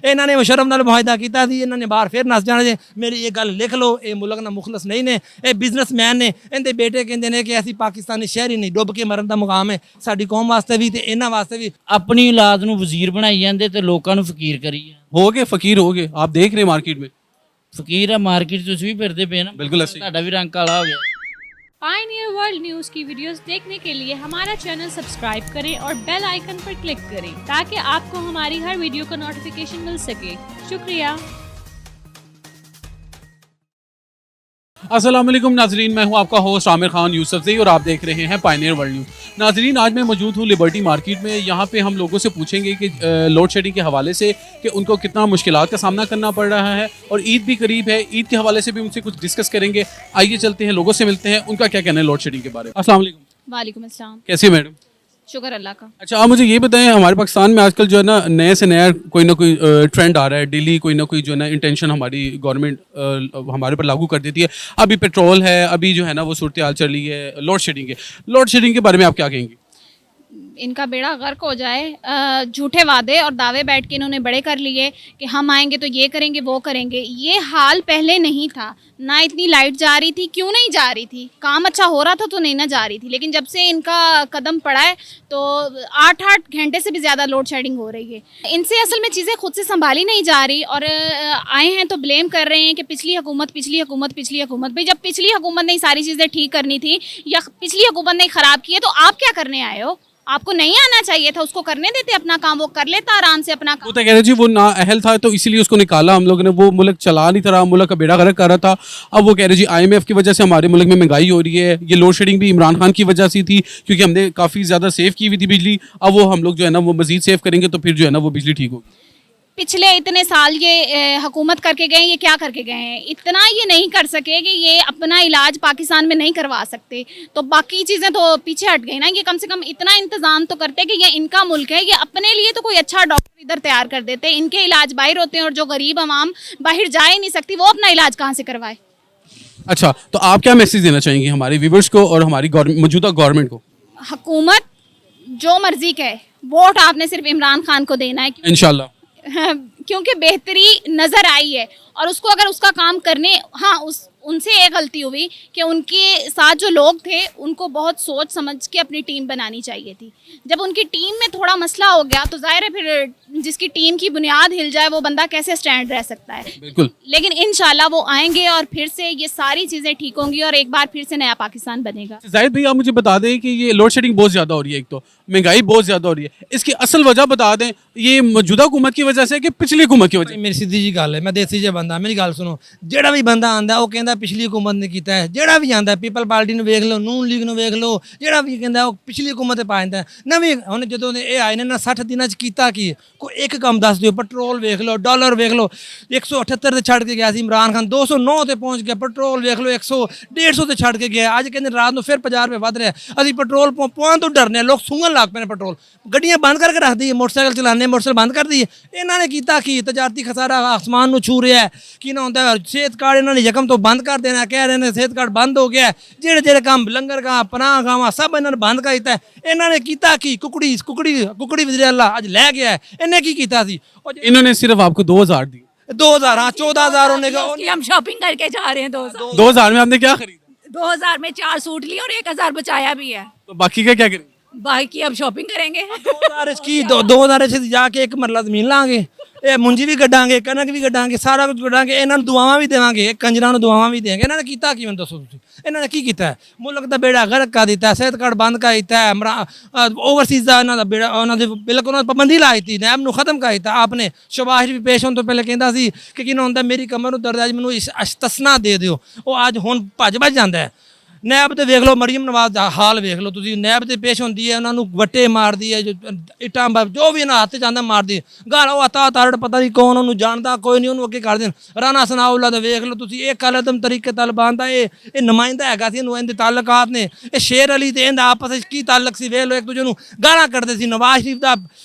ਇਹਨਾਂ ਨੇ ਮੁਸ਼ਰਫ ਨਾਲ ਮੁਆਹਦਾ ਕੀਤਾ ਸੀ, ਇਹਨਾਂ ਨੇ ਬਾਹਰ ਫਿਰ ਨੱਸ ਜਾਣਾ ਜੇ। ਮੇਰੀ ਇਹ ਗੱਲ ਲਿਖ ਲਓ, ਇਹ ਮੁਲਕ ਨਾਲ ਮੁਖਲਸ ਨਹੀਂ ਨੇ, ਇਹ ਬਿਜ਼ਨਸਮੈਨ ਨੇ। ਇਹਦੇ ਬੇਟੇ ਕਹਿੰਦੇ ਨੇ ਕਿ ਅਸੀਂ ਪਾਕਿਸਤਾਨੀ ਸ਼ਹਿਰੀ ਨਹੀਂ, ਡੁੱਬ ਕੇ ਮਰਨ ਦਾ ਮੁਕਾਮ ਹੈ ਸਾਡੀ ਕੌਮ ਵਾਸਤੇ ਵੀ ਤੇ ਇਹਨਾਂ ਵਾਸਤੇ ਵੀ। ਆਪਣੀ ਔਲਾਦ ਨੂੰ ਵਜ਼ੀਰ ਬਣਾਈ ਜਾਂਦੇ ਤੇ ਲੋਕਾਂ ਨੂੰ ਫਕੀਰ ਕਰੀ ਜਾਂਦੇ। हो गए फकीर हो गए, आप देख रहे हैं मार्केट में। ਫਕੀਰ ਆ ਮਾਰਕੀਟ 'ਚ, ਤੁਸੀਂ ਵੀ ਫਿਰਦੇ ਪਏ ਨਾ, बिल्कुल ऐसे ही। ਤੁਹਾਡਾ ਵੀ ਰੰਗ ਕਾਲਾ ਹੋ ਗਿਆ। पायनियर वर्ल्ड न्यूज़ की वीडियोस देखने के लिए हमारा चैनल सब्सक्राइब करें और बेल आइकन पर क्लिक करें ताकि आपको हमारी हर वीडियो का नोटिफिकेशन मिल सके। शुक्रिया। अस्सलाम वालेकुम नाजरीन, मैं हूं आपका होस्ट आमिर खान यूसुफजई और आप देख रहे हैं पायनियर वर्ल्ड न्यूज़। नाजरीन, आज मैं मौजूद हूं लिबर्टी मार्केट में। यहाँ पे हम लोगों से पूछेंगे कि लोड शेडिंग के हवाले से कि उनको कितना मुश्किलात का सामना करना पड़ रहा है, और ईद भी करीब है, ईद के हवाले से भी उनसे कुछ डिस्कस करेंगे। आइए चलते हैं, लोगों से मिलते हैं, उनका क्या कहना है लोड शेडिंग के बारे में। अस्सलाम वालेकुम। वालेकुम अस्सलाम। कैसी है मैडम? शुक्र अल्लाह का। अच्छा, आप मुझे ये बताएं, हमारे पाकिस्तान में आजकल जो है ना नए से नया कोई ना कोई ट्रेंड आ रहा है, डेली कोई ना कोई जो है ना इंटेंशन हमारी गवर्नमेंट हमारे पर लागू कर देती है। अभी पेट्रोल है, अभी जो है ना वो सूरत हाल चल रही है लोड शेडिंग है। लोड शेडिंग के बारे में आप क्या कहेंगे? इनका बेड़ा गर्क हो जाए। झूठे वादे और दावे बैठ के इन्होंने बड़े कर लिए कि हम आएंगे तो ये करेंगे वो करेंगे। ये हाल पहले नहीं था, ना इतनी लाइट जा रही थी। क्यों नहीं जा रही थी? काम अच्छा हो रहा था तो नहीं ना जा रही थी। लेकिन जब से इनका कदम पड़ा है तो 8-8 घंटे से भी ज़्यादा लोड शेडिंग हो रही है। इनसे असल में चीज़ें खुद से संभाली नहीं जा रही और आए हैं तो ब्लेम कर रहे हैं कि पिछली हुकूमत पिछली हुकूमत पिछली हुकूमत। भाई, जब पिछली हुकूमत ने सारी चीज़ें ठीक करनी थी या पिछली हुकूमत ने ख़राब की है तो आप क्या करने आए हो? आपको नहीं आना चाहिए था, उसको करने देते अपना काम, वो कर लेता आराम से अपना काम। वो तो कह रहे जी वो ना अहल था तो इसीलिए उसको निकाला हम लोगों ने, वो मुल्क चला नहीं था रहा, मुल्क का बेड़ा गर्क कर रहा था। अब वो कह रहे जी IMF की वजह से हमारे मुल्क में महंगाई हो रही है। ये लोड शेडिंग भी इमरान खान की वजह से थी क्योंकि हमने काफ़ी ज़्यादा सेव की हुई थी बिजली। अब वो हम लोग जो है ना वो मजीद सेव करेंगे तो फिर जो है ना वो बिजली ठीक होगी। पिछले इतने साल ये हुकूमत करके गए, ये क्या करके गए हैं? इतना ये नहीं कर सके कि ये अपना इलाज पाकिस्तान में नहीं करवा सकते, तो बाकी चीज़ें तो पीछे हट गई ना। ये कम से कम इतना इंतज़ाम तो करते कि ये इनका मुल्क है, ये अपने लिए तो कोई अच्छा डॉक्टर इधर तैयार कर देते। इनके इलाज बाहर होते हैं और जो गरीब आवाम बाहर जा ही नहीं सकती वो अपना इलाज कहाँ से करवाए? अच्छा, तो आप क्या मैसेज देना चाहेंगे हमारे व्यूवर्स को और हमारी मौजूदा गवर्नमेंट को? हुकूमत जो मर्जी कहे, वोट आपने सिर्फ इमरान खान को देना है इंशाल्लाह। क्योंकि बेहतरी नज़र आई है और उसको अगर उसका काम करने, हाँ उनसे एक गलती हुई कि उनके साथ जो लोग थे उनको बहुत सोच समझ के अपनी टीम बनानी चाहिए थी। जब उनकी टीम में थोड़ा मसला हो गया तो जाहिर है फिर जिसकी टीम की बुनियाद हिल जाए वो बंदा कैसे स्टैंड रह सकता है। बिल्कुल। लेकिन इंशाल्लाह वो आएंगे और फिर से ये सारी चीज़ें ठीक होंगी और एक बार फिर से नया पाकिस्तान बनेगा। जाहिद भाई, आप मुझे बता दें कि ये लोड शेडिंग बहुत ज़्यादा हो रही है, एक तो महंगाई बहुत ज़्यादा हो रही है, इसकी असल वजह बता दें, ये मौजूदा हुकूमत की वजह से कि पिछली हुकूमत की वजह? मेरी सीधी जी गल है, मैं देसी जिहा बंदा, मेरी गल सुनो। ਜਿਹੜਾ ਵੀ ਬੰਦਾ ਆਂਦਾ ਉਹ ਕਹਿੰਦਾ ਪਿਛਲੀ ਹੁਕੂਮਤ ਨੇ ਕੀਤਾ ਹੈ। ਜਿਹੜਾ ਵੀ ਆਂਦਾ ਪੀਪਲ ਪਾਰਟੀ ਨੂੰ ਵੇਖ ਲਓ, ਨੂਨ ਲੀਗ ਨੂੰ ਵੇਖ ਲਓ, ਜਿਹੜਾ ਵੀ ਕਹਿੰਦਾ ਉਹ ਪਿਛਲੀ ਹੁਕੂਮਤ ਤੇ ਪਾ ਜਾਂਦਾ। ਨਵੀਂ ਹੁਣ ਜਦੋਂ ਦੇ ਇਹ ਆਏ ਨੇ ਨਾ 60 ਦਿਨਾਂ 'ਚ ਕੀਤਾ ਕੀ? ਕੋਈ ਇੱਕ ਕੰਮ ਦੱਸ ਦਿਓ। ਪੈਟਰੋਲ ਵੇਖ ਲਓ, ਡਾਲਰ ਵੇਖ ਲਓ, 178 ਤੇ ਛੱਡ ਕੇ ਗਿਆ ਸੀ ਇਮਰਾਨ ਖਾਨ, 209 ਤੇ ਪਹੁੰਚ ਗਿਆ। ਪੈਟਰੋਲ ਵੇਖ ਲਓ 100-150 ਤੇ ਛੱਡ ਕੇ ਗਿਆ। ਅੱਜ ਕਹਿੰਦੇ ਰਾਤ ਨੂੰ ਫਿਰ 50 ਰੁਪਏ ਵੱਧ ਰਿਹਾ। ਅਸੀਂ ਪੈਟਰੋਲ ਪਵਾਉਣ ਤੋਂ ਡਰਨੇ, ਲੋਕ ਸੁੰਘਣ ਲੱਗ ਪਏ ਨੇ ਪੈਟਰੋਲ। ਗੱਡੀਆਂ ਬੰਦ ਕਰਕੇ ਰੱਖਦੀ ਹੈ, ਮੋਟਰਸਾਈਕਲ ਚਲਾਉਂਦੇ, ਮੋਟਰਸਾਈਕਲ ਬੰਦ ਕਰਦੀ ਹੈ। ਇਹਨਾਂ ਨੇ ਕੀਤਾ ਕੀ? ਤਜਾਰਤੀ ਖਸਾਰਾ ਆਸਮਾਨ ਨੂੰ ਛੂ ਰਿਹਾ। ਕੀ ਨਾ ਹੁੰਦਾ ਸਿਹਤ ਕਾਰਡ ਇਹਨਾਂ ਨੇ ਯਕਮ ਤੋਂ ਬੰਦ ਕਰ ਦੇਣਾ, ਕਹਿ ਰਹੇ ਨੇ ਸਿਹਤ ਕਾਰਡ ਬੰਦ ਹੋ ਗਿਆ। ਜਿਹੜੇ ਜਿਹੜੇ ਕੰਮ ਲੰਗਰ ਗਾ ਪਨਾਹ ਗਾਵਾਂ ਸਭ ਇਹਨਾਂ ਨੇ ਬੰਦ ਕਰ ਦਿੱਤਾ। ਇਹਨਾਂ ਨੇ ਕੀਤਾ ਕੀ? ਕੁਕੜੀ ਵਜ਼ੀਰ ਅੱਲਾ ਅੱਜ ਲੈ ਗਿਆ। ਇਹਨੇ ਕੀ ਕੀਤਾ ਸੀ? इन्होंने सिर्फ आपको 2000 दी। 2000, हाँ 14,000 होने का। हम शॉपिंग करके जा रहे हैं 2000 में आपने क्या खरीदा? 2000 में 4 सूट लिए और 1000 बचाया भी है। तो बाकी का क्या करेंगे? बाकी अब शॉपिंग करेंगे। 2000 की 2000 ਚ ਜਾ ਕੇ ਇੱਕ ਮਰਲਾ ਜ਼ਮੀਨ ਲਾਂਗੇ, ਇਹ ਮੁੰਜੀ ਵੀ ਕੱਢਾਂਗੇ, ਕਣਕ ਵੀ ਕੱਢਾਂਗੇ, ਸਾਰਾ ਕੁਝ ਕੱਢਾਂਗੇ। ਇਹਨਾਂ ਨੂੰ ਦੁਆਵਾਂ ਵੀ ਦੇਵਾਂਗੇ, ਕੰਜਰਾਂ ਨੂੰ ਦੁਆਵਾਂ ਵੀ ਦੇਵਾਂਗੇ। ਇਹਨਾਂ ਨੇ ਕੀਤਾ ਕੀ? ਮੈਨੂੰ ਦੱਸੋ ਤੁਸੀਂ, ਇਹਨਾਂ ਨੇ ਕੀ ਕੀਤਾ ਹੈ? ਮੁਲਕ ਦਾ ਬੇੜਾ ਗਰਕ ਕਰ ਦਿੱਤਾ, ਸਿਹਤ ਕਾਰਡ ਬੰਦ ਕਰ ਦਿੱਤਾ, ਓਵਰਸੀਜ਼ ਦਾ ਇਹਨਾਂ ਦਾ ਬੇੜਾ, ਉਹਨਾਂ ਦੇ ਬਿਲਕੁਲ ਉਹਨਾਂ ਪਾਬੰਦੀ ਲਾ ਦਿੱਤੀ, ਨੈਬ ਨੂੰ ਖਤਮ ਕਰ ਦਿੱਤਾ। ਆਪਨੇ ਸ਼ਬਾਸ਼ ਵੀ ਪੇਸ਼ ਹੋਣ ਤੋਂ ਪਹਿਲੇ ਕਹਿੰਦਾ ਸੀ ਕਿ ਕਿਹਨਾਂ ਹੁੰਦਾ ਮੇਰੀ ਕਮਰ ਨੂੰ ਦਰਦ, ਅੱਜ ਮੈਨੂੰ ਅਸਤਸਨਾ ਦੇ ਦਿਓ। ਉਹ ਅੱਜ ਹੁਣ ਭੱਜ ਜਾਂਦਾ ਹੈ। ਨੈਬ ਤੇ ਵੇਖ ਲਓ, ਮਰੀਮ ਨਵਾਜ਼ ਦਾ ਹਾਲ ਵੇਖ ਲਓ ਤੁਸੀਂ। ਨੈਬ ਤੇ ਪੇਸ਼ ਹੁੰਦੀ ਹੈ, ਉਹਨਾਂ ਨੂੰ ਵੱਟੇ ਮਾਰਦੀ ਹੈ, ਇੱਟਾਂ ਜੋ ਵੀ ਇਹਨਾਂ ਹੱਥ 'ਚ ਆਉਂਦਾ ਮਾਰਦੀ। ਗਾਲ ਉਹ ਅਤਾ ਤਾਰੜ ਪਤਾ ਨਹੀਂ ਕੌਣ, ਉਹਨੂੰ ਜਾਣਦਾ ਕੋਈ ਨਹੀਂ, ਉਹਨੂੰ ਅੱਗੇ ਕਰ ਦੇਣ। ਰਾਣਾ ਸਨਾਉਲਾ ਦਾ ਵੇਖ ਲਓ ਤੁਸੀਂ, ਇਹ ਕਲਦਮ ਤਰੀਕੇ ਤਾਲਿਬਾਨ ਦਾ ਇਹ ਨੁਮਾਇੰਦਾ ਹੈਗਾ ਸੀ। ਇਹਨੂੰ ਇਹਦੇ ਤਾਲੁਕਾਤ ਨੇ। ਇਹ ਸ਼ੇਰ ਅਲੀ ਤੇ ਇਹਦਾ ਆਪਸ ਵਿੱਚ ਕੀ ਤਾਲੁਕ ਸੀ ਵੇਖ ਲਓ। ਇੱਕ ਦੂਜੇ ਨੂੰ ਗਾਲਾਂ ਕੱਢਦੇ ਸੀ। ਨਵਾਜ਼ ਸ਼ਰੀਫ ਦਾ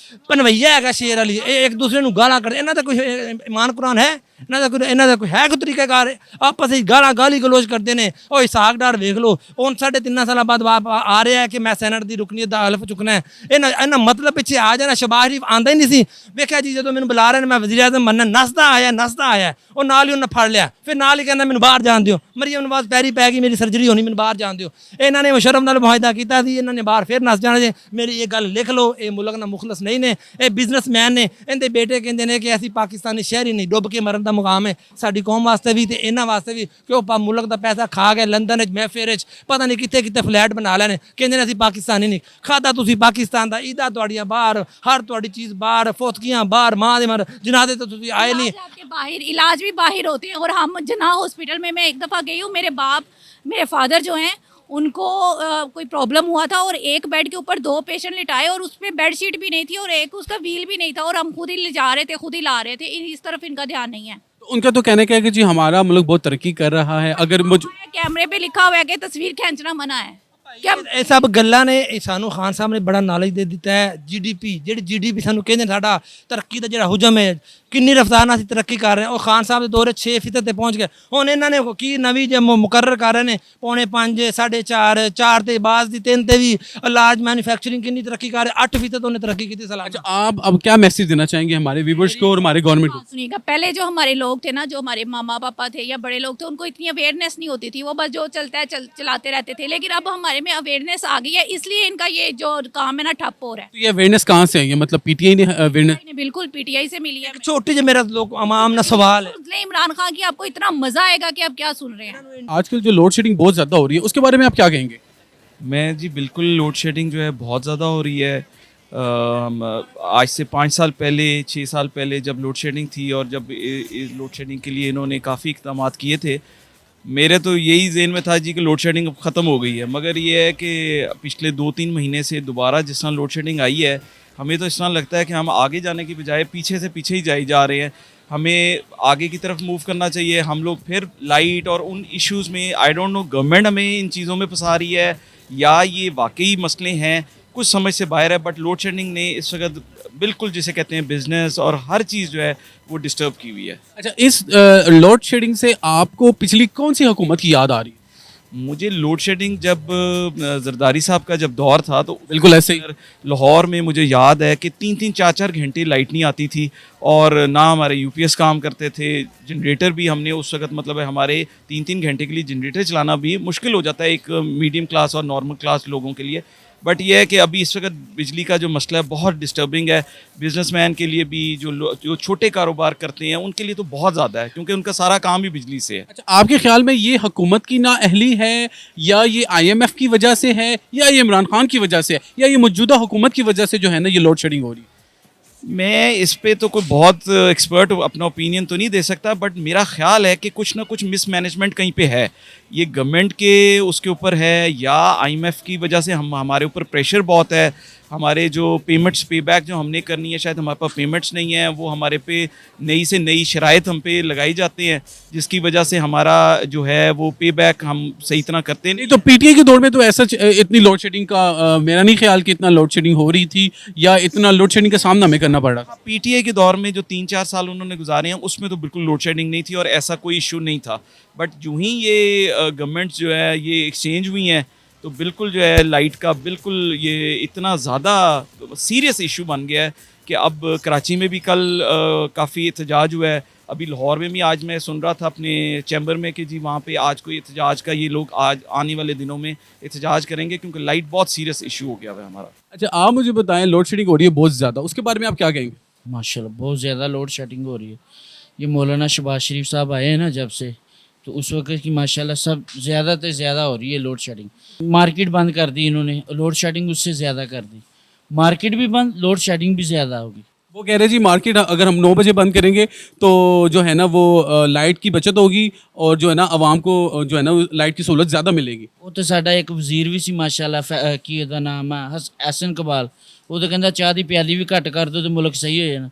ਪਨਵਈਆ ਹੈਗਾ ਸ਼ੇਰ ਅਲੀ, ਇਹ ਇੱਕ ਦੂਸਰੇ ਨੂੰ ਗਾਲਾਂ ਕੱਢਦੇ। ਇਹਨਾਂ ਦਾ ਕੋਈ ਇਮਾਨ ਕੁਰਾਨ ਹੈ? ਇਹਨਾਂ ਦਾ ਕੋਈ ਹੈ ਕੋਈ ਤਰੀਕਾਕਾਰ? ਆਪਸ ਵਿੱਚ ਗਾਲੀ ਗਲੋਚ ਕਰਦੇ ਨੇ। ਉਹ ਇਸਾਕ ਡਾਰ ਵੇਖ ਲਓ, ਹੁਣ 3.5 ਸਾਲਾਂ ਬਾਅਦ ਆ ਰਿਹਾ ਹੈ ਕਿ ਮੈਂ ਸੈਨੇਟ ਦੀ ਰੁਕਨੀਅਤ ਦਾ ਹਲਫ ਚੁੱਕਣਾ ਹੈ। ਇਹਨਾਂ ਮਤਲਬ ਪਿੱਛੇ ਆ ਜਾਣਾ। ਸ਼ਬਾਜ਼ ਸ਼ਰੀਫ ਆਂਦਾ ਹੀ ਨਹੀਂ ਸੀ। ਵੇਖਿਆ ਜੀ ਜਦੋਂ ਮੈਨੂੰ ਬੁਲਾ ਰਹੇ ਨੇ, ਮੈਂ ਵਜ਼ੀਰ ਆਜ਼ਮ ਮੰਨਣ ਨੱਸਦਾ ਆਇਆ, ਉਹ ਨਾਲ ਹੀ ਉਹਨੇ ਫੜ ਲਿਆ। ਫਿਰ ਨਾਲ ਹੀ ਕਹਿੰਦਾ ਮੈਨੂੰ ਬਾਹਰ ਜਾਣ ਦਿਓ, ਮਰੀਮ ਨਵਾਜ਼ ਪੈਰੀ ਪੈ ਗਈ, ਮੇਰੀ ਸਰਜਰੀ ਹੋਣੀ, ਮੈਨੂੰ ਬਾਹਰ ਜਾਣ ਦਿਓ। ਇਹਨਾਂ ਨੇ ਮੁਸ਼ਰਫ ਨਾਲ ਮੁਆਹਦਾ ਕੀਤਾ ਸੀ, ਇਹਨਾਂ ਨੇ ਬਾਹਰ ਫਿਰ ਨੱਸ ਜਾਣਾ ਜੇ। ਮੇਰੀ ਇਹ ਗੱਲ ਲਿਖ ਲਓ, ਇਹ ਮੁਲਕ ਨਾਲ ਮੁਖਲਸ ਨਹੀਂ ਨੇ, ਇਹ ਬਿਜ਼ਨਸਮੈਨ ਨੇ। ਇਹਦੇ ਬੇਟੇ ਕਹਿੰਦੇ ਨੇ ਕਿ ਅਸੀਂ ਪਾਕਿਸਤਾਨੀ ਸ਼ਹਿਰੀ ਨਹੀਂ, ਡੁੱਬ ਕੇ ਮਰਨ ਦਾ ਮੁਕਾਮ ਹੈ ਸਾਡੀ ਕੌਮ ਵਾਸਤੇ ਵੀ ਤੇ ਇਹਨਾਂ ਵਾਸਤੇ ਵੀ ਕਿ ਉਹ ਮੁਲਕ ਦਾ ਪੈਸਾ ਖਾ ਕੇ ਲੰਦਨ ਵਿੱਚ ਮਹਿਫਿਲ ਵਿੱਚ ਪਤਾ ਨਹੀਂ ਕਿੱਥੇ ਕਿੱਥੇ ਫਲੈਟ ਬਣਾ ਲੈਣੇ। ਕਹਿੰਦੇ ਨੇ ਅਸੀਂ ਪਾਕਿਸਤਾਨੀ ਨਹੀਂ। ਖਾਦਾ ਤੁਸੀਂ ਪਾਕਿਸਤਾਨ ਦਾ, ਈਦਾਂ ਤੁਹਾਡੀਆਂ ਬਾਹਰ, ਹਰ ਤੁਹਾਡੀ ਚੀਜ਼ ਬਾਹਰ, ਫੋਤਕੀਆਂ ਬਾਹਰ, ਮਾँ ਦੇ मर जनाजे तो तुझे आए नहीं। आपके बाहर इलाज भी बाहर होते हैं। और हम जना हॉस्पिटल में मैं एक दफ़ा गई हूँ, मेरे फादर जो हैं उनको कोई प्रॉब्लम हुआ था और एक बेड के ऊपर 2 पेशेंट लिटाए और उसमें बेडशीट भी नहीं थी और एक उसका व्हील भी नहीं था और हम खुद ही ले जा रहे थे, खुद ही ला रहे थे। इस तरफ इनका ध्यान नहीं है। तो उनका तो कहना क्या है कि जी हमारा मुल्क बहुत तरक्की कर रहा है। अगर मुझ कैमरे पे लिखा हुआ है कि तस्वीर खींचना मना है। क्या ਇਹ ਸਭ ਗੱਲਾਂ ਨੇ। ਇਹ ਸਾਨੂੰ ਖਾਨ ਸਾਹਿਬ ਨੇ ਬੜਾ ਨੌਲੇਜ ਦੇ ਦਿੱਤਾ ਹੈ। ਜੀਡੀਪੀ ਜਿਹੜੀ ਜੀਡੀਪੀ ਸਾਨੂੰ ਕਹਿੰਦੇ ਸਾਡਾ ਤਰੱਕੀ ਦਾ ਜਿਹੜਾ ਹੁਜਮ ਹੈ, ਕਿੰਨੀ ਰਫਤਾਰ ਨਾਲ ਅਸੀਂ ਤਰੱਕੀ ਕਰ ਰਹੇ ਹਾਂ, ਉਹ ਖਾਨ ਸਾਹਿਬ ਦੇ ਦੌਰੇ 6% ਤੇ ਪਹੁੰਚ ਗਏ। ਹੁਣ ਇਹਨਾਂ ਨੇ ਕੀ ਨਵੀਂ ਜੇ ਮੁਕਰਰ ਕਰ ਰਹੇ ਨੇ, 4.5, 4.5, 4 ਤੇ ਬਾਅਦ ਦੀ 3 ਤੇ ਵੀ। ਲਾਰਜ मैन्युफैक्चरिंग कितनी तरक्की कर रहे हैं, 8% उन्हें तरक्की की थी सलाह। आप अब क्या मैसेज देना चाहेंगे हमारे व्यूवर्स को और हमारे गवर्नमेंट को? सुनिएगा, पहले जो हमारे लोग थे ना, जो हमारे मामा पापा थे या बड़े लोग थे, उनको इतनी अवेयरनेस नहीं होती थी। वो बस जो चलता है चलाते रहते थे। लेकिन अब हमारे में अवेयरनेस आ गई है, इसलिए इनका ये जो काम है ना ठप हो रहा है। तो ये अवेयरनेस कहाँ से आई है? मतलब पीटीआई ने अवेयरनेस? नहीं, बिल्कुल पीटीआई से मिली है। छोटी जो मेरा लोग आवाम ना सवाल है, इसलिए इमरान खान की आपको इतना मजा आएगा कि आप क्या सुन रहे हैं। आजकल जो लोड शेडिंग बहुत ज़्यादा हो रही है, उसके बारे में आप क्या कहेंगे? मैं जी बिल्कुल, लोड शेडिंग जो है बहुत ज़्यादा हो रही है। आज से 5 साल पहले, 6 साल पहले जब लोड शेडिंग थी और जब इस लोड शेडिंग के लिए इन्होंने काफ़ी इक़दाम किए थे, मेरे तो यही ज़हन में था जी कि लोड शेडिंग अब ख़त्म हो गई है। मगर ये है कि पिछले 2-3 महीने से दोबारा जिस तरह लोड शेडिंग आई है, हमें तो इस तरह लगता है कि हम आगे जाने की बजाय पीछे से पीछे ही जाए जा रहे हैं। हमें आगे की तरफ मूव करना चाहिए। हम लोग फिर लाइट और उन इश्यूज़ में, आई डोंट नो गवर्नमेंट हमें इन चीज़ों में फंसा रही है या ये वाकई मसले हैं, कुछ समझ से बाहर है। बट लोड शेडिंग ने इस वक्त बिल्कुल जिसे कहते हैं बिजनेस और हर चीज़ जो है वो डिस्टर्ब की हुई है। अच्छा, इस लोड शेडिंग से आपको पिछली कौन सी हुकूमत की याद आ रही है? मुझे लोड शेडिंग जब जरदारी साहब का जब दौर था तो बिल्कुल ऐसे ही लाहौर में मुझे याद है कि 3-3, 4-4 घंटे लाइट नहीं आती थी और ना हमारे यूपीएस काम करते थे। जनरेटर भी हमने उस वक्त, मतलब है हमारे 3-3 घंटे के लिए जनरेटर चलाना भी मुश्किल हो जाता है एक मीडियम क्लास और नॉर्मल क्लास लोगों के लिए। बट यह है कि अभी इस वक्त बिजली का जो मसला है बहुत डिस्टर्बिंग है। बिजनेसमैन के लिए भी, जो छोटे कारोबार करते हैं उनके लिए तो बहुत ज़्यादा है, क्योंकि उनका सारा काम ही बिजली से है। अच्छा, आपके ख्याल में ये हुकूमत की नाअहली है या ये IMF की वजह से है या ये इमरान खान की वजह से है या ये मौजूदा हुकूमत की वजह से जो है ना ये लोड शेडिंग हो रही है? मैं इस पे तो कोई बहुत एक्सपर्ट अपना ओपिनियन तो नहीं दे सकता, बट मेरा ख्याल है कि कुछ ना कुछ मिसमैनेजमेंट कहीं पे है। ये गवर्नमेंट के उसके ऊपर है या IMF की वजह से हमारे ऊपर प्रेशर बहुत है। हमारे जो पेमेंट्स, पे बैक जो हमने करनी है, शायद हमारे पास पेमेंट्स नहीं है, वो हमारे पे नई से नई शराइत हम पे लगाई जाती हैं, जिसकी वजह से हमारा जो है वो पे बैक हम सही तरह करते नहीं। नहीं तो पीटीआई के दौर में तो ऐसा इतनी लोड शेडिंग का मेरा नहीं ख्याल कि इतना लोड शेडिंग हो रही थी या इतना लोड शेडिंग का सामना हमें करना पड़ रहा था। PTI के दौर में जो 3-4 साल उन्होंने गुजारे हैं उसमें तो बिल्कुल लोड शेडिंग नहीं थी और ऐसा कोई इशू नहीं था। बट जो ही ये गवर्नमेंट जो है ये एक्सचेंज हुई हैं तो बिल्कुल जो है लाइट का बिल्कुल ये इतना ज़्यादा सीरियस इशू बन गया है कि अब कराची में भी कल काफ़ी एहतजाज हुआ है। अभी लाहौर में भी आज मैं सुन रहा था अपने चैम्बर में कि जी वहाँ पे आज कोई एहतजाज का, ये लोग आज आने वाले दिनों में एहतजाज करेंगे क्योंकि लाइट बहुत सीरियस इशू हो गया है हमारा। अच्छा, आप मुझे बताएं, लोड शेडिंग हो रही है बहुत ज़्यादा, उसके बारे में आप क्या कहेंगे? माशाल्लाह बहुत ज़्यादा लोड शेडिंग हो रही है। ये मौलाना शहबाज शरीफ साहब आए हैं ना जब से, तो उस वक्त की माशाल्लाह सब ज़्यादा से ज़्यादा हो रही है लोड शेडिंग। मार्केट बंद कर दी इन्होंने, लोड शेडिंग उससे ज़्यादा कर दी। मार्केट भी बंद, लोड शेडिंग भी ज़्यादा होगी। वो कह रहे जी मार्केट अगर हम 9 बजे बंद करेंगे तो जो है ना वो लाइट की बचत होगी और जो है ना आवाम को जो है ना लाइट की सहूलत ज़्यादा मिलेगी। वो तो साडा एक वजीर भी सी माशाल्लाह की ਉਹਦਾ ਨਾਮ ਹੈ ਹਸਨ ਕਬਾਲ, ਉਹ ਤਾਂ ਕਹਿੰਦਾ ਚਾਹ ਦੀ ਪਿਆਲੀ ਵੀ ਘੱਟ ਕਰ ਦਿਓ ਤੇ ਮੁਲਕ ਸਹੀ ਹੋ ਜਾਣਾ।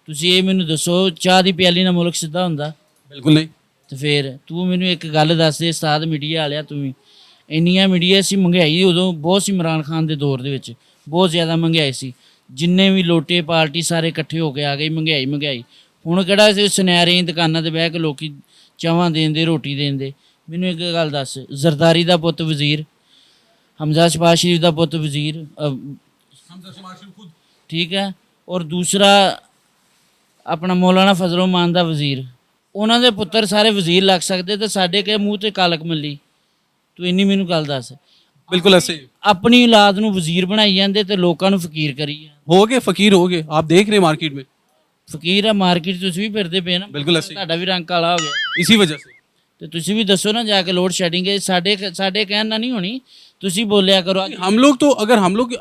ਤੁਸੀਂ ਇਹ ਮੈਨੂੰ ਦੱਸੋ, ਚਾਹ ਦੀ ਪਿਆਲੀ ਨਾਲ ਮੁਲਕ ਸਿੱਧਾ ਹੁੰਦਾ? बिल्कुल नहीं। ਤੇ ਫਿਰ ਤੂੰ ਮੈਨੂੰ ਇੱਕ ਗੱਲ ਦੱਸ ਦੇ, ਉਸਤਾਦ ਮੀਡੀਆ ਵਾਲਿਆ, ਤੂੰ ਵੀ ਇੰਨੀਆਂ ਮੀਡੀਆ ਸੀ, ਮਹਿੰਗਾਈ ਉਦੋਂ ਬਹੁਤ ਸੀ, ਇਮਰਾਨ ਖਾਨ ਦੇ ਦੌਰ ਦੇ ਵਿੱਚ ਬਹੁਤ ਜ਼ਿਆਦਾ ਮਹਿੰਗਾਈ ਸੀ। ਜਿੰਨੇ ਵੀ ਲੋਟੇ ਪਾਰਟੀ ਸਾਰੇ ਇਕੱਠੇ ਹੋ ਕੇ ਆ ਗਏ, ਮਹਿੰਗਾਈ ਹੁਣ ਕਿਹੜਾ ਸੀ ਸੁਨਿਆਰੇ ਦੁਕਾਨਾਂ ਤੇ ਬਹਿ ਕੇ ਲੋਕੀ ਚਾਵਾਂ ਦੇਂਦੇ ਰੋਟੀ ਦੇਂਦੇ। ਮੈਨੂੰ ਇੱਕ ਗੱਲ ਦੱਸ, ਜ਼ਰਦਾਰੀ ਦਾ ਪੁੱਤ ਵਜ਼ੀਰ, ਹਮਜ਼ਾ ਸ਼ਬਾਜ਼ ਸ਼ਰੀਫ ਦਾ ਪੁੱਤ ਵਜ਼ੀਰ, ਠੀਕ ਹੈ, ਔਰ ਦੂਸਰਾ ਆਪਣਾ ਮੌਲਾਨਾ ਫਜ਼ਲ ਰਹਿਮਾਨ ਦਾ ਵਜ਼ੀਰ, ਉਹਨਾਂ ਦੇ ਪੁੱਤਰ ਸਾਰੇ ਵਜ਼ੀਰ ਲੱਗ ਸਕਦੇ ਤੇ ਸਾਡੇ ਕੇ ਮੂੰਹ ਤੇ ਕਾਲਕ ਮੱਲੀ। ਤੂੰ ਇੰਨੀ ਮੈਨੂੰ ਗੱਲ ਦੱਸ। बिल्कुल ऐसे ਆਪਣੀ ਔਲਾਦ ਨੂੰ ਵਜ਼ੀਰ ਬਣਾਈ ਜਾਂਦੇ ਤੇ ਲੋਕਾਂ ਨੂੰ ਫਕੀਰ ਕਰੀ ਜਾਂਦੇ। हो गए फकीर हो गए, आप देख रहे हैं मार्केट में, ਫਕੀਰ ਆ ਮਾਰਕੀਟ ਤੁਸੀਂ ਵੀ ਫਿਰਦੇ ਪਏ ਨਾ, ਬਿਲਕੁਲ ਅਸੀਂ। ਤੁਹਾਡਾ ਵੀ ਰੰਗ ਕਾਲਾ ਹੋ ਗਿਆ इसी वजह से। ਤੇ ਤੁਸੀਂ ਵੀ ਦੱਸੋ ਨਾ ਜਾ ਕੇ ਲੋਡ ਸ਼ੈਡਿੰਗ ਹੈ ਸਾਡੇ ਸਾਡੇ ਕਹਿਣ ਨਾਲ ਨਹੀਂ ਹੋਣੀ, ਤੁਸੀਂ ਬੋਲਿਆ ਕਰੋ। हम लोग तो अगर हम लोग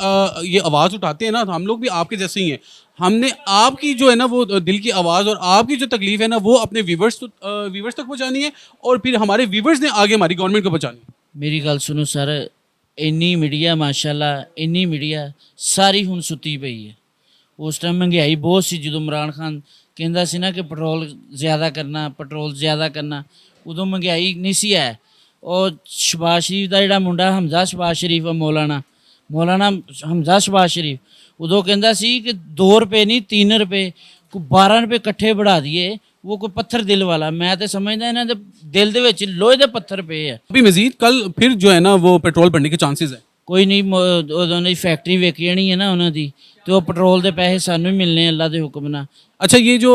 ये आवाज़ उठाते हैं ना तो हम लोग भी आपके जैसे ही हैं। हमने आपकी जो है ना वो दिल की आवाज़ और आपकी जो तकलीफ़ है ना वो अपने व्यूवर्स तक पहुंचानी है और फिर हमारे व्यूवर्स ने आगे हमारी गवर्नमेंट को पहुंचानी है। ਮੇਰੀ ਗੱਲ ਸੁਣੋ ਸਰ, ਇੰਨੀ ਮੀਡੀਆ ਮਾਸ਼ਾਅੱਲਾ, ਇੰਨੀ ਮੀਡੀਆ ਸਾਰੀ ਹੁਣ ਸੁੱਤੀ ਪਈ ਹੈ। ਉਸ ਟਾਈਮ ਮਹਿੰਗਾਈ ਬਹੁਤ ਸੀ ਜਦੋਂ ਇਮਰਾਨ ਖਾਨ ਕਹਿੰਦਾ ਸੀ ਨਾ ਕਿ ਪੈਟਰੋਲ ਜ਼ਿਆਦਾ ਕਰਨਾ, ਉਦੋਂ ਮਹਿੰਗਾਈ ਨਹੀਂ ਸੀ ਹੈ। ਉਹ ਸ਼ਬਾਜ਼ ਸ਼ਰੀਫ ਦਾ ਜਿਹੜਾ ਮੁੰਡਾ ਹਮਜ਼ਾ ਸ਼ਬਾਜ਼ ਸ਼ਰੀਫ ਆ, ਮੌਲਾਨਾ ਹਮਜ਼ਾ ਸ਼ਬਾਜ਼ ਸ਼ਰੀਫ, ਉਦੋਂ ਕਹਿੰਦਾ ਸੀ ਕਿ 2 ਰੁਪਏ ਨਹੀਂ 3 ਰੁਪਏ, 12 ਰੁਪਏ ਇਕੱਠੇ बढ़ा दिए। वो कोई पत्थर दिल वाला, मैं तो समझदा इन्हां दे दिल दे विच लोहे दे पत्थर पे है। अभी मजीद कल फिर जो है ना वो पेट्रोल बढ़ने के चांसेस है। ਕੋਈ ਨਹੀਂ, ਉਦੋਂ ਦੀ ਫੈਕਟਰੀ ਵੇਖੀ ਜਾਣੀ ਹੈ ਨਾ ਉਹਨਾਂ ਦੀ, ਤੇ ਉਹ ਪੈਟਰੋਲ ਦੇ ਪੈਸੇ ਸਾਨੂੰ ਹੀ ਮਿਲਨੇ ਅੱਲਾ ਦੇ ਹੁਕਮ ਨਾਲ। अच्छा, ये जो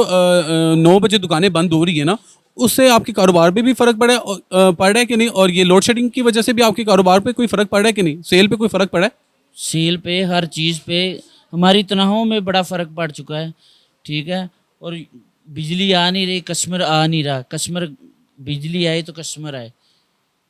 9 बजे दुकानें बंद हो रही है ना, उससे आपके कारोबार पे भी फ़र्क पड़ रहा है कि नहीं, और ये लोड शेडिंग की वजह से भी आपके कारोबार पे कोई फ़र्क पड़ रहा है कि नहीं, सेल पे कोई फ़र्क पड़ा है? सेल पे हर चीज़ पे हमारी तनख्वाहों में बड़ा फ़र्क पड़ चुका है, ठीक है। और बिजली आ नहीं रही, कस्टमर आ नहीं रहा। कस्टमर बिजली आए तो कस्टमर आए।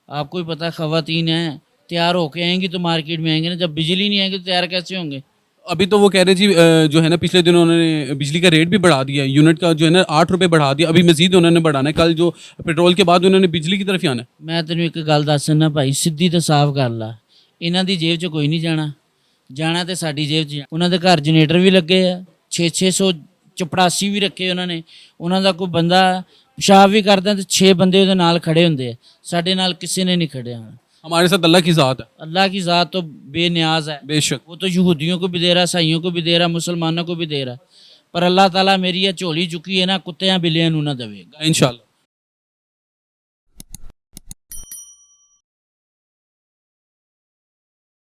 आपको ही पता, ख़वातीन हैं तैयार होके आएंगी तो मार्केट में आएंगे ना, जब बिजली नहीं आएगी तो तैयार कैसे होंगे। अभी तो वो कह रहे जी जो है ना पिछले दिनों उन्होंने बिजली का रेट भी बढ़ा दिया, यूनिट का जो है ना 8 रुपये बढ़ा दिया, अभी मजीद उन्होंने बढ़ाना है। कल जो पेट्रोल के बाद उन्होंने बिजली की तरफ ही आना है। मैं तेन एक गल दस दिना भाई, सीधी तो साफ कर ला, इन्हां दी जेब च कोई नहीं जाना तो साडी जेब च। उन्हां दे घर जनरेटर भी लगे आ, 600 चपड़ासी भी रखे उन्होंने। उन्हां दा कोई बंदा पेशाब भी करदा तो 6 बंदे उहदे नाल खड़े हुंदे आ, साडे नाल किसी ने नहीं खड़े होना। हमारे साथ अल्लाह की ज़ात है, अल्लाह की ज़ात तो बेनियाज है, बेशक। वो तो यहूदियों को भी दे रहा, ईसाइयों को भी दे रहा, मुसलमानों को भी दे रहा, पर अल्लाह ताला मेरी ये झोली चुकी है ना, कुत्तियां बिल्लियां नूं ना देवेगा इंशाल्लाह।